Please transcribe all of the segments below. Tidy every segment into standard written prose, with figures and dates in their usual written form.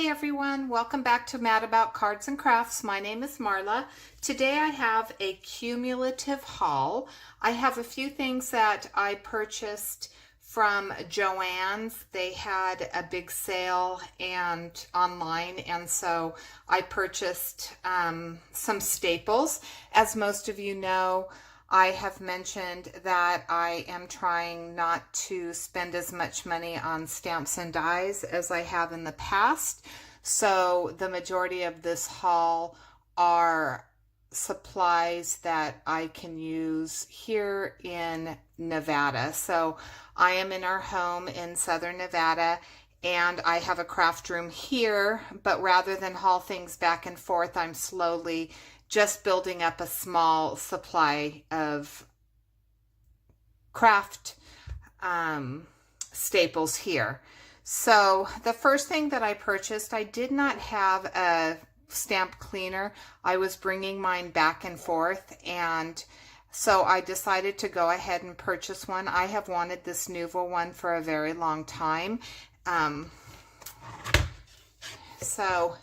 everyone, welcome back to Mad About Cards and Crafts. My name is Marla. Today I have a cumulative haul. I have a few things that I purchased from Joann's. They had a big sale and online, and so I purchased some staples. As most of you know, I have mentioned that I am trying not to spend as much money on stamps and dies as I have in the past. So the majority of this haul are supplies that I can use here in Nevada. So I am in our home in Southern Nevada, and I have a craft room here, but rather than haul things back and forth, I'm slowly just building up a small supply of craft staples here. So the first thing that I purchased, I did not have a stamp cleaner. I was bringing mine back and forth, and so I decided to go ahead and purchase one. I have wanted this Nuvo one for a very long time. So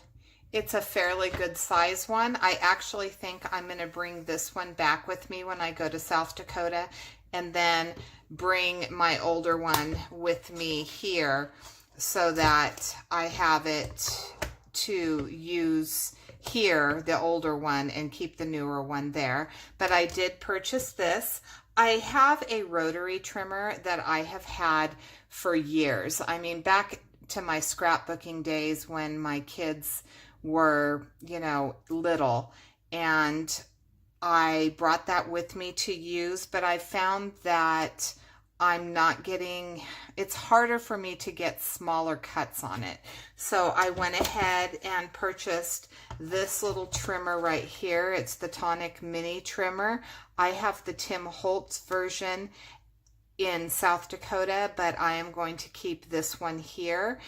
it's a fairly good size one. I actually think I'm going to bring this one back with me when I go to South Dakota, and then bring my older one with me here so that I have it to use here, the older one, and keep the newer one there. But I did purchase this. I have a rotary trimmer that I have had for years. I mean, back to my scrapbooking days when my kids were, little, and I brought that with me to use, but I found that I'm not getting, it's harder for me to get smaller cuts on it. So I went ahead and purchased this little trimmer right here. It's the Tonic Mini Trimmer. I have the Tim Holtz version in South Dakota, but I am going to keep this one here.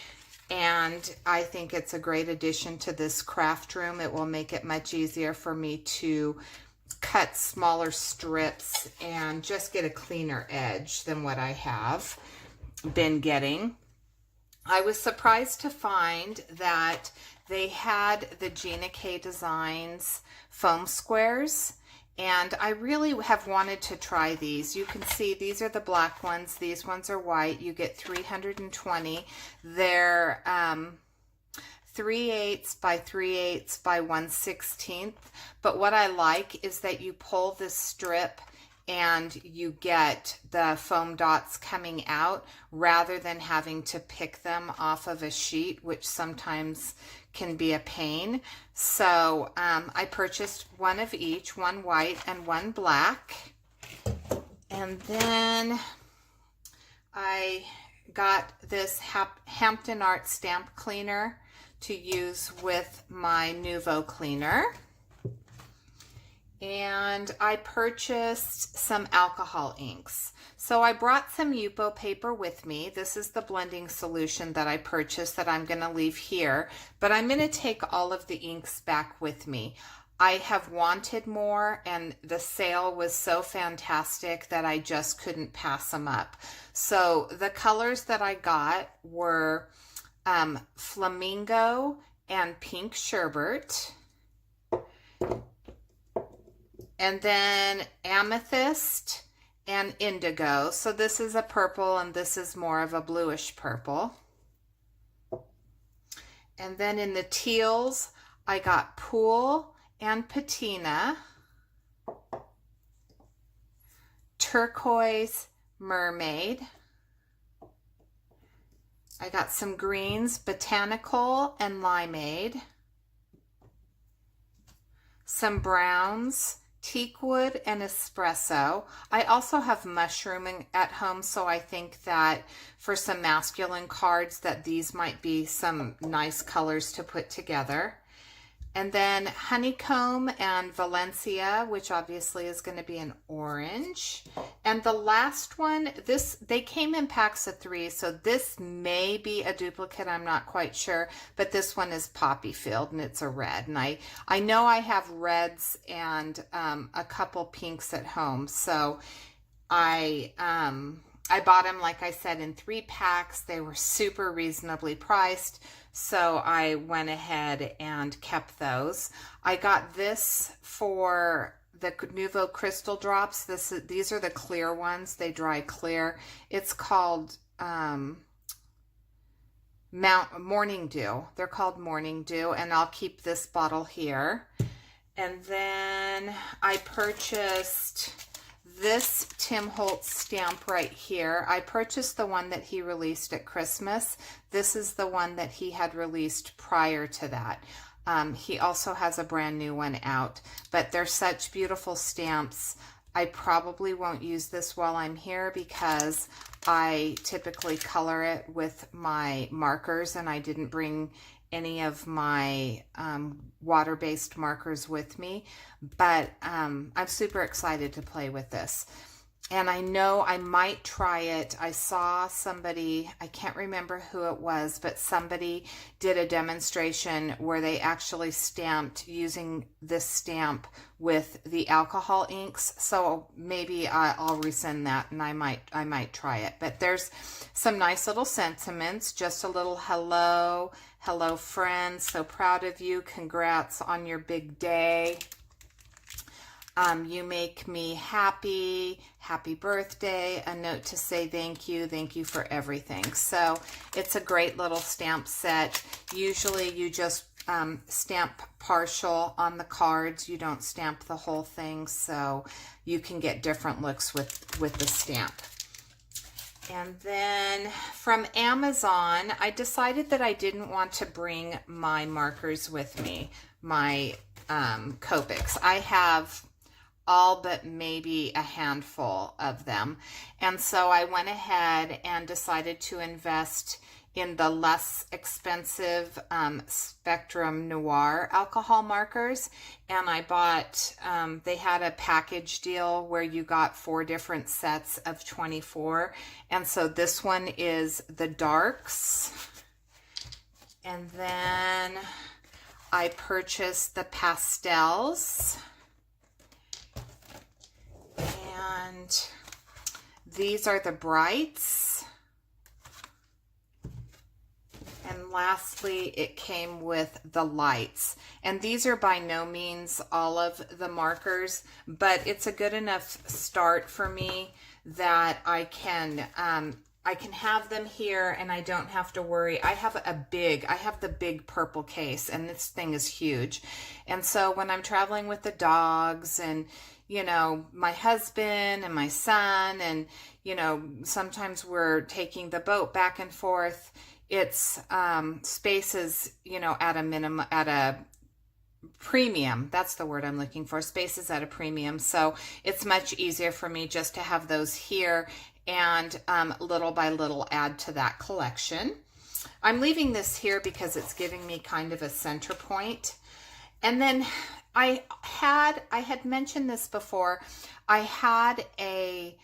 And I think it's a great addition to this craft room. It will make it much easier for me to cut smaller strips and just get a cleaner edge than what I have been getting. I was surprised to find that they had the Gina K Designs foam squares, and I really have wanted to try these. You can see these are the black ones. These ones are white. You get 320. They're 3/8 by 3/8 by 1/16. But what I like is that you pull this strip and you get the foam dots coming out rather than having to pick them off of a sheet, which sometimes can be a pain. So I purchased one of each, one white and one black. And then I got this Hampton Art stamp cleaner to use with my Nuvo cleaner. And I purchased some alcohol inks. So I brought some Yupo paper with me. This is the blending solution that I purchased that I'm going to leave here, but I'm going to take all of the inks back with me. I have wanted more, and the sale was so fantastic that I just couldn't pass them up. So the colors that I got were Flamingo and Pink Sherbet, and then Amethyst and Indigo. So this is a purple and this is more of a bluish purple. And then in the teals, I got Pool and Patina, Turquoise, Mermaid. I got some greens, Botanical and Limeade. Some browns, Teakwood and Espresso. I also have mushrooming at home, so I think that for some masculine cards that these might be some nice colors to put together. And then Honeycomb and Valencia, which obviously is going to be an orange. And the last one, they came in packs of 3, so this may be a duplicate, I'm not quite sure, but this one is Poppy Field and it's a red. And I know I have reds and a couple pinks at home, so I bought them, like I said, in 3 packs. They were super reasonably priced. So I went ahead and kept those. I got this for the Nouveau Crystal Drops. These are the clear ones. They dry clear. It's called Morning Dew. They're called Morning Dew, and I'll keep this bottle here. And then I purchased this Tim Holtz stamp right here. I purchased the one that he released at Christmas. This is the one that he had released prior to that. He also has a brand new one out, but they're such beautiful stamps. I probably won't use this while I'm here because I typically color it with my markers, and I didn't bring any of my water-based markers with me, but I'm super excited to play with this. And I know I might try it. I saw somebody, I can't remember who it was, but somebody did a demonstration where they actually stamped using this stamp with the alcohol inks. So maybe I'll resend that, and I might try it. But there's some nice little sentiments, just a little hello friends, so proud of you, congrats on your big day. You make me happy, happy birthday, a note to say thank you for everything. So it's a great little stamp set. Usually you just stamp partial on the cards. You don't stamp the whole thing, so you can get different looks with the stamp. And then from Amazon, I decided that I didn't want to bring my markers with me, my Copics. I have all but maybe a handful of them. And so I went ahead and decided to invest in the less expensive Spectrum Noir alcohol markers. And I bought, they had a package deal where you got 4 different sets of 24. And so this one is the darks. And then I purchased the pastels. And these are the brights. And lastly, it came with the lights. And these are by no means all of the markers, but it's a good enough start for me that I can have them here and I don't have to worry. I have the big purple case, and this thing is huge. And so when I'm traveling with the dogs and, you know, my husband and my son, and, you know, sometimes we're taking the boat back and forth, it's space is, you know, at a premium. That's the word I'm looking for. Space is at a premium. So it's much easier for me just to have those here and little by little add to that collection. I'm leaving this here because it's giving me kind of a center point. And then I had mentioned this before. I had a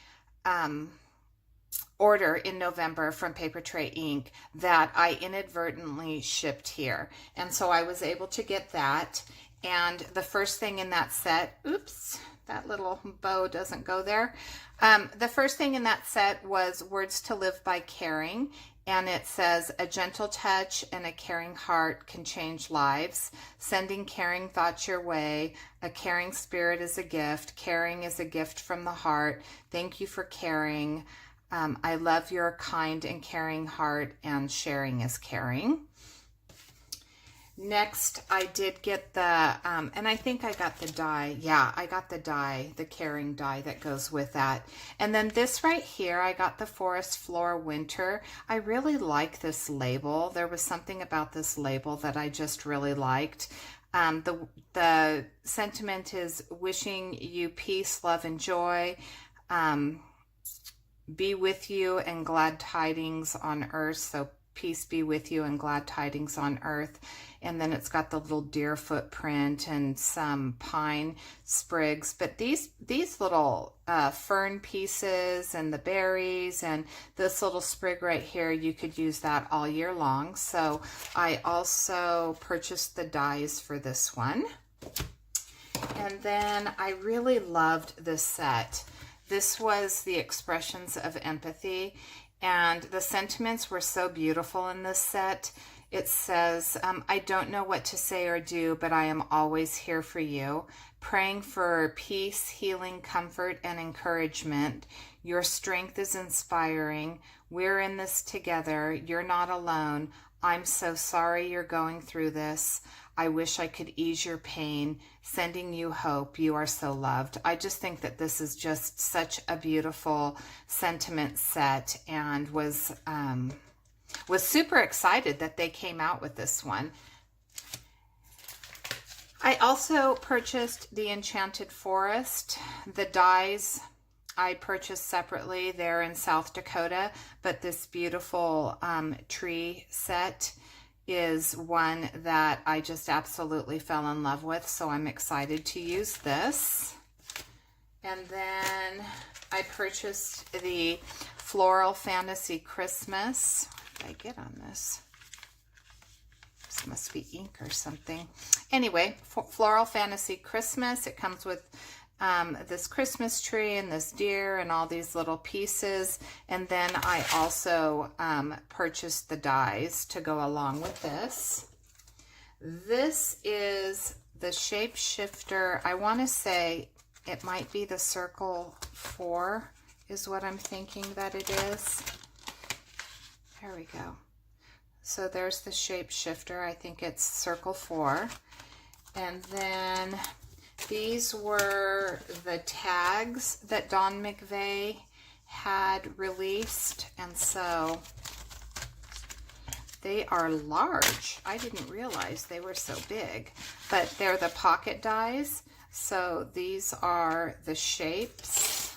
order in November from Papertrey ink that I inadvertently shipped here. And so I was able to get that. And the first thing in that set, oops, that little bow doesn't go there. The first thing in that set was Words to Live by Caring. And it says, a gentle touch and a caring heart can change lives. Sending caring thoughts your way. A caring spirit is a gift. Caring is a gift from the heart. Thank you for caring. I love your kind and caring heart, and sharing is caring. Next, I did get the, and I think I got the die. Yeah, I got the die, the caring die that goes with that. And then this right here, I got the Forest Floor Winter. I really like this label. There was something about this label that I just really liked. The sentiment is wishing you peace, love, and joy. Be with you and glad tidings on earth. So peace be with you and glad tidings on earth. And then it's got the little deer footprint and some pine sprigs. But these little fern pieces and the berries and this little sprig right here, you could use that all year long. So I also purchased the dies for this one. And then I really loved this set. This was the Expressions of Empathy, and the sentiments were so beautiful in this set. it says, I don't know what to say or do, but I am always here for you, praying for peace, healing, comfort, and encouragement. Your strength is inspiring. We're in this together. You're not alone. I'm so sorry you're going through this. I wish I could ease your pain. Sending you hope. You are so loved. I just think that this is just such a beautiful sentiment set, and was super excited that they came out with this one. I also purchased the Enchanted Forest. The dies I purchased separately. They're in South Dakota, but this beautiful tree set is one that I just absolutely fell in love with, so I'm excited to use this. And then I purchased the Floral Fantasy Christmas. What did I get on this? This must be ink or something. Anyway, Floral Fantasy Christmas. It comes with this Christmas tree and this deer and all these little pieces. And then I also purchased the dies to go along with this. This is the Shapeshifter. I want to say it might be the Circle 4 is what I'm thinking that it is. There we go. So there's the Shapeshifter. I think it's Circle 4. And then these were the tags that Don McVeigh had released, and so they are large. I didn't realize they were so big, but they're the pocket dies. So these are the shapes.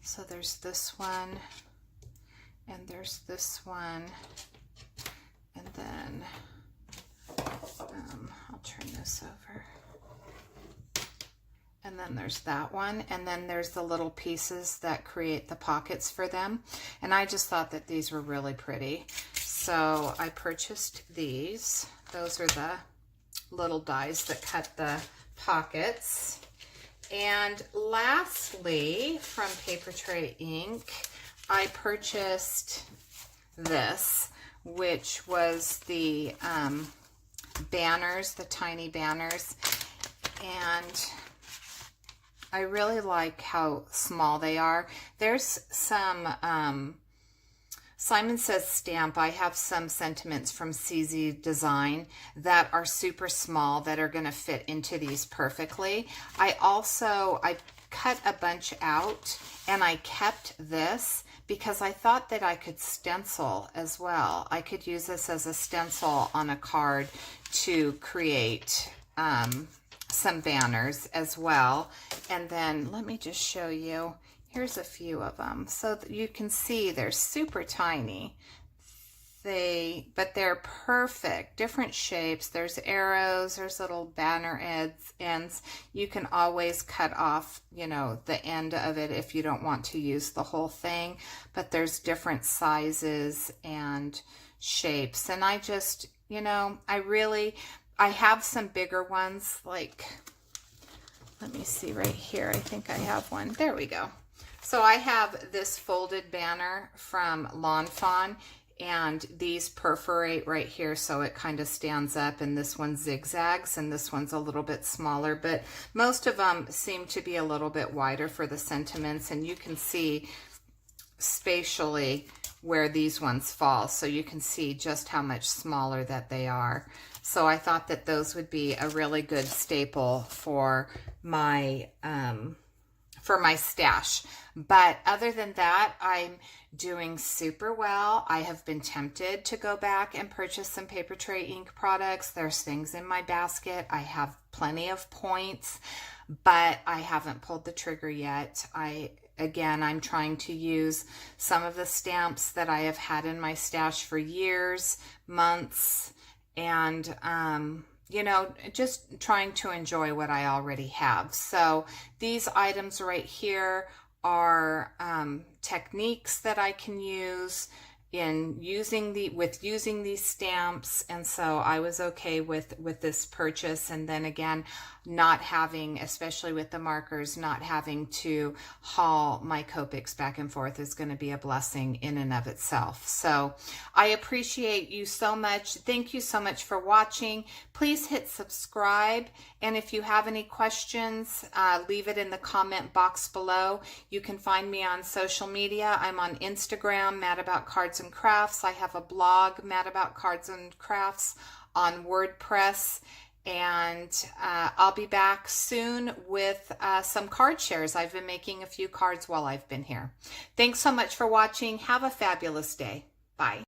So there's this one, and there's this one, and then I'll turn this over. And then there's that one, and then there's the little pieces that create the pockets for them. And I just thought that these were really pretty, so I purchased these. Those are the little dies that cut the pockets. And lastly, from Papertrey ink, I purchased this, which was the banners, the tiny banners, and I really like how small they are. There's some Simon Says stamp. I have some sentiments from CZ Design that are super small that are going to fit into these perfectly. I cut a bunch out, and I kept this because I thought that I could stencil as well. I could use this as a stencil on a card to create some banners as well. And then let me just show you. Here's a few of them. So that you can see they're super tiny. But they're perfect. Different shapes. There's arrows. There's little banner ends. You can always cut off, you know, the end of it if you don't want to use the whole thing. But there's different sizes and shapes. And I just, you know, I have some bigger ones. Like, let me see right here. I think I have one. There we go. So I have this folded banner from Lawn Fawn, and these perforate right here so it kind of stands up, and this one zigzags, and this one's a little bit smaller, but most of them seem to be a little bit wider for the sentiments, and you can see spatially where these ones fall, so you can see just how much smaller that they are. So I thought that those would be a really good staple for my stash. But other than that, I'm doing super well. I have been tempted to go back and purchase some Papertrey ink products. There's things in my basket. I have plenty of points, but I haven't pulled the trigger yet. Again, I'm trying to use some of the stamps that I have had in my stash for years, months, and you know, just trying to enjoy what I already have. So these items right here are techniques that I can use in using these stamps, and so I was okay with this purchase. And then again, not having, especially with the markers, not having to haul my Copics back and forth is going to be a blessing in and of itself. So I appreciate you so much. Thank you so much for watching. Please hit subscribe, and if you have any questions, leave it in the comment box below. You can find me on social media. I'm on Instagram, Mad About Cards and Crafts. I have a blog, Mad About Cards and Crafts, on WordPress, and I'll be back soon with some card shares. I've been making a few cards while I've been here. Thanks so much for watching. Have a fabulous day. Bye.